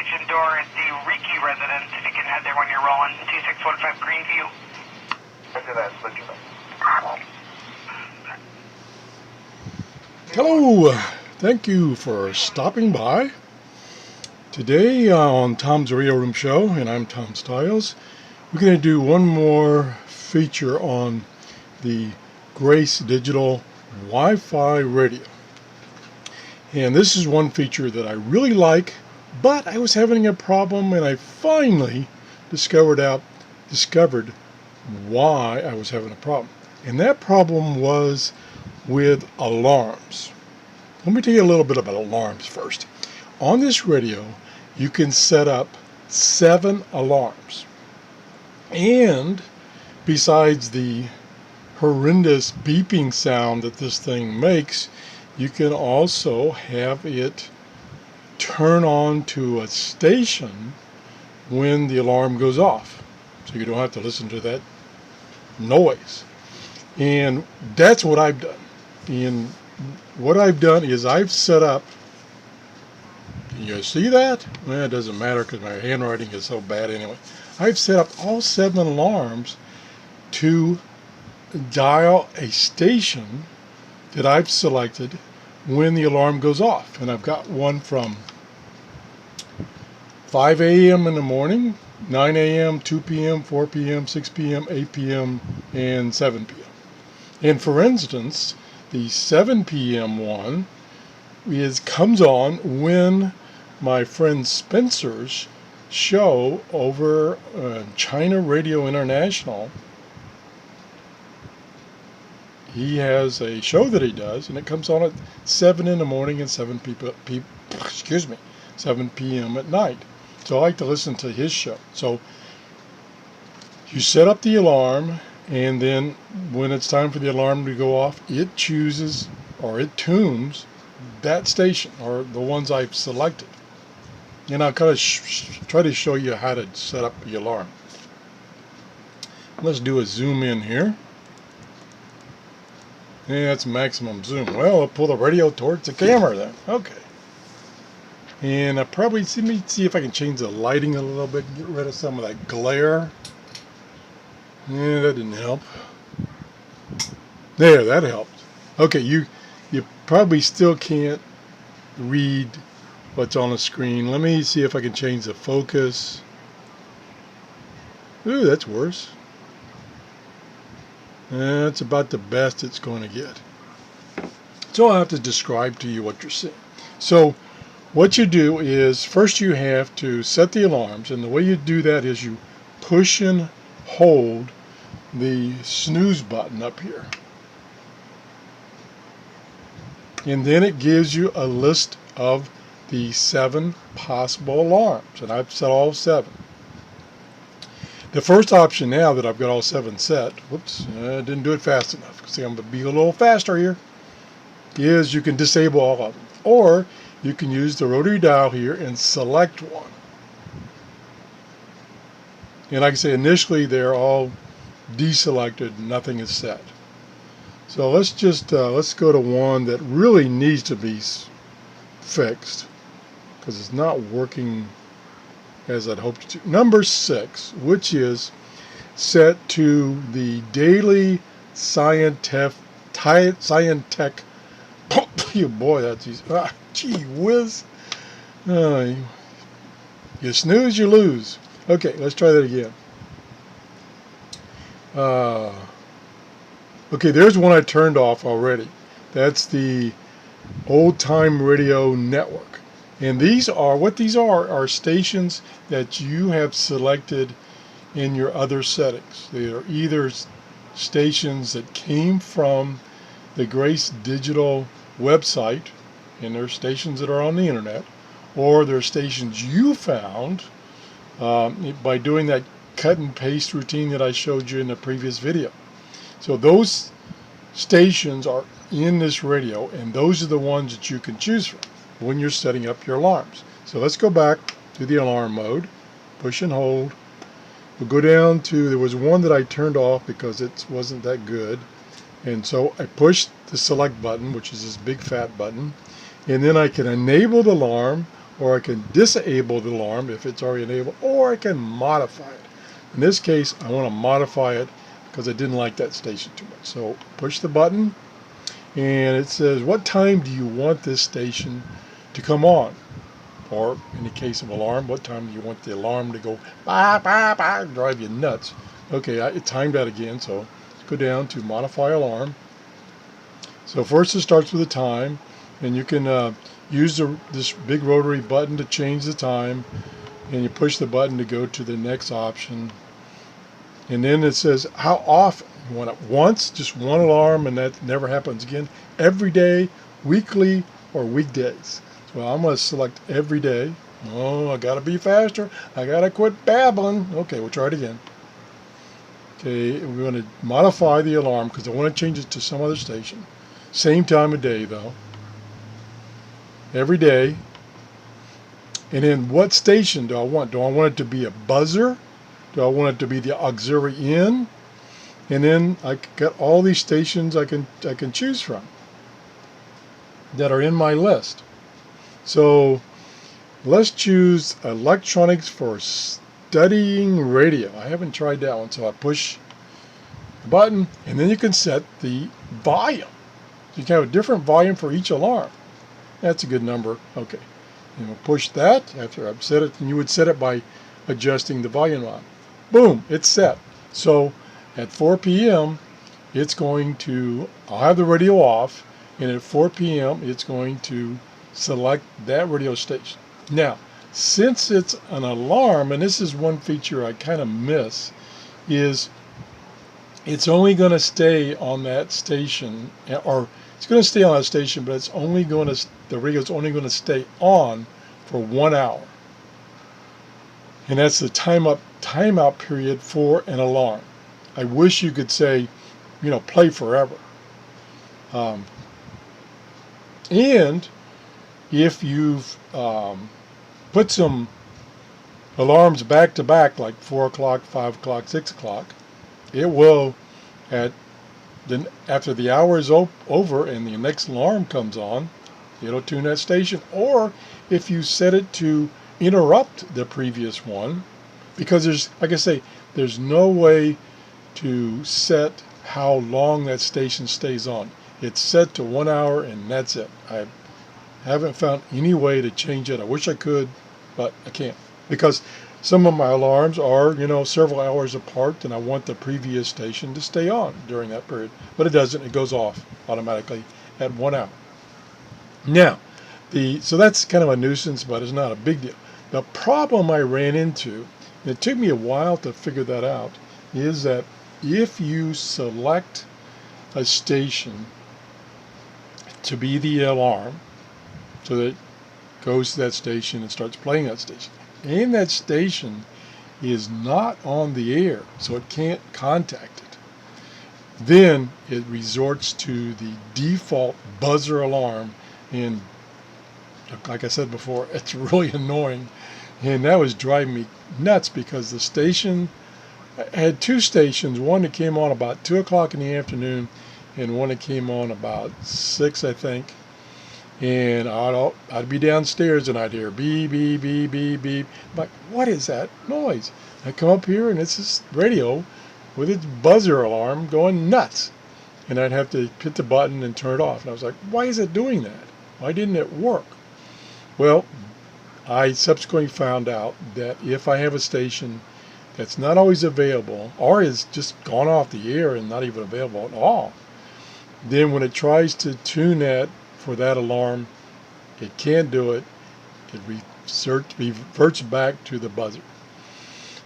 kitchen door at the Riki residence, if you can head there when you're rolling. 2645 Greenview. After that, switch back. Hello, thank you for stopping by. Today on Tom's Radio Room Show, and I'm Tom Stiles, we're going to do one more feature on the Grace Digital Wi-Fi radio. And this is one feature that I really like, but I was having a problem, and I finally discovered why I was having a problem. And that problem was with alarms. Let me tell you a little bit about alarms first. On this radio, you can set up 7 alarms. And besides the horrendous beeping sound that this thing makes, you can also have it turn on to a station when the alarm goes off. So you don't have to listen to that noise. And that's what I've done. And what I've done is I've set up, can you see that? Well, it doesn't matter because my handwriting is so bad anyway. I've set up all 7 alarms to dial a station that I've selected when the alarm goes off. And I've got one from 5 a.m. in the morning, 9 a.m., 2 p.m., 4 p.m., 6 p.m., 8 p.m., and 7 p.m. And for instance, the 7 p.m. one comes on when my friend Spencer's show over China Radio International. He has a show that he does, and it comes on at 7 in the morning and 7 p.m. at night. So I like to listen to his show. So you set up the alarm, and then when it's time for the alarm to go off, it chooses or it tunes that station or the ones I've selected. And I'll kind of try to show you how to set up the alarm. Let's do a zoom in here. Yeah, that's maximum zoom. Well, I'll pull the radio towards the camera then. Okay. And let me see if I can change the lighting a little bit and get rid of some of that glare. Yeah, that didn't help. There, that helped. Okay, you probably still can't read what's on the screen. Let me see if I can change the focus. Ooh, that's worse. That's about the best it's going to get. So I'll have to describe to you what you're seeing. So what you do is first you have to set the alarms, and the way you do that is you push and hold the snooze button up here. And then it gives you a list of the 7 possible alarms, and I've set all 7. The first option now that I've got all 7 set, whoops, I didn't do it fast enough. See, I'm going to be a little faster here, is you can disable all of them. Or you can use the rotary dial here and select one. And like I say, initially they're all deselected, nothing is set. So let's just let's go to one that really needs to be fixed because it's not working as I'd hoped to. Number 6, which is set to the daily Scientech. Oh boy, that's easy. Gee whiz. You snooze, you lose. Okay, let's try that again. Okay, there's one I turned off already. That's the Old Time Radio Network. And these are stations that you have selected in your other settings. They are either stations that came from the Grace Digital website, and they're stations that are on the internet, or they're stations you found by doing that cut and paste routine that I showed you in the previous video. So those stations are in this radio, and those are the ones that you can choose from when you're setting up your alarms. So let's go back to the alarm mode, push and hold. We'll go down to, there was one that I turned off because it wasn't that good, and so I pushed the select button, which is this big fat button, and then I can enable the alarm, or I can disable the alarm if it's already enabled, or I can modify it. In this case, I want to modify it because I didn't like that station too much. So push the button, and it says, what time do you want this station to come on? Or in the case of alarm, what time do you want the alarm to go bah, bah, bah, drive you nuts? Okay, it timed that again, so let's go down to modify alarm. So first it starts with a time, and you can use this big rotary button to change the time, and you push the button to go to the next option. And then it says how often. You want it once, just one alarm, and that never happens again. Every day, weekly, or weekdays. So I'm going to select every day. Oh, I got to be faster. I got to quit babbling. Okay, we'll try it again. Okay, we're going to modify the alarm because I want to change it to some other station. Same time of day, though. Every day. And then what station do I want? Do I want it to be a buzzer? Do I want it to be the auxiliary in? And then I got all these stations I can choose from that are in my list. So let's choose electronics for studying radio. I haven't tried that one, so I push the button, and then you can set the volume. So you can have a different volume for each alarm. That's a good number. Okay. And we'll push that after I've set it, and you would set it by adjusting the volume on. Boom, it's set. So at 4 p.m. it's going to, I'll have the radio off, and at 4 p.m. it's going to select that radio station. Now, since it's an alarm, and this is one feature I kind of miss, is it's only going to stay on that station, or it's going to stay on that station, but it's only going to, the radio's only going to stay on for 1 hour. And that's the timeout period for an alarm. I wish you could say, play forever. And if you've put some alarms back to back, like 4 o'clock, 5 o'clock, 6 o'clock, it will, after the hour is over and the next alarm comes on, it'll tune that station. Or if you set it to interrupt the previous one, because there's, like I say, there's no way to set how long that station stays on. It's set to 1 hour and that's it. I haven't found any way to change it. I wish I could, but I can't, because some of my alarms are, several hours apart, and I want the previous station to stay on during that period. But it doesn't. It goes off automatically at 1 hour. Now, so that's kind of a nuisance, but it's not a big deal. The problem I ran into, and it took me a while to figure that out, is that if you select a station to be the alarm, so that it goes to that station and starts playing that station, and that station is not on the air, so it can't contact it, then it resorts to the default buzzer alarm. And like I said before, it's really annoying, and that was driving me nuts, because the station, I had two stations, one that came on about 2 o'clock in the afternoon and one that came on about 6, I think. And I'd be downstairs and I'd hear beep, beep, beep, beep, beep. I'm like, what is that noise? I come up here and it's this radio with its buzzer alarm going nuts. And I'd have to hit the button and turn it off. And I was like, why is it doing that? Why didn't it work? Well, I subsequently found out that if I have a station that's not always available, or is just gone off the air and not even available at all, then when it tries to tune that for that alarm, it can't do it. It reverts back to the buzzer.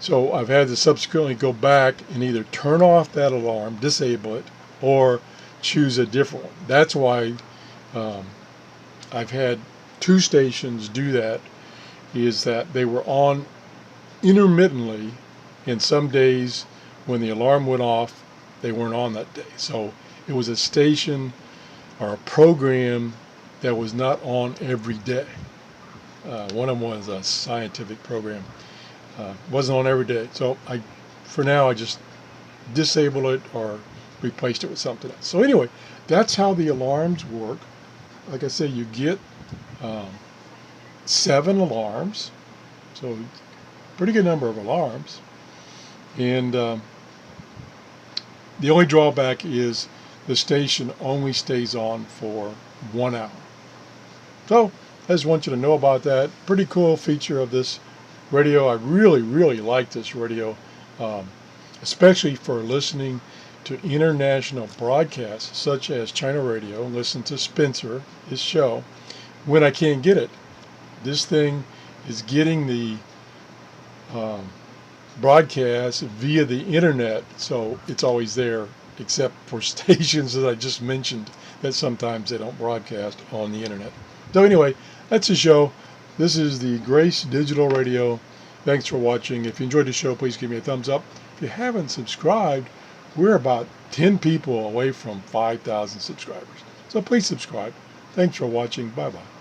So I've had to subsequently go back and either turn off that alarm, disable it, or choose a different one. That's why I've had two stations do that, is that they were on intermittently, and some days when the alarm went off, they weren't on that day. So it was a station or a program that was not on every day. One of them was a scientific program. Wasn't on every day. So for now, I just disabled it or replaced it with something else. So anyway, that's how the alarms work. Like I say, you get 7 alarms, so pretty good number of alarms. And the only drawback is the station only stays on for 1 hour. So I just want you to know about that. Pretty cool feature of this radio. I really like this radio, especially for listening to international broadcasts such as China Radio. Listen to Spencer, his show, when I can't get it. This thing is getting the broadcast via the internet, so it's always there, except for stations that I just mentioned that sometimes they don't broadcast on the internet. So anyway, that's the show. This is the Grace Digital Radio. Thanks for watching. If you enjoyed the show, please give me a thumbs up. If you haven't subscribed, we're about 10 people away from 5,000 subscribers. So please subscribe. Thanks for watching. Bye-bye.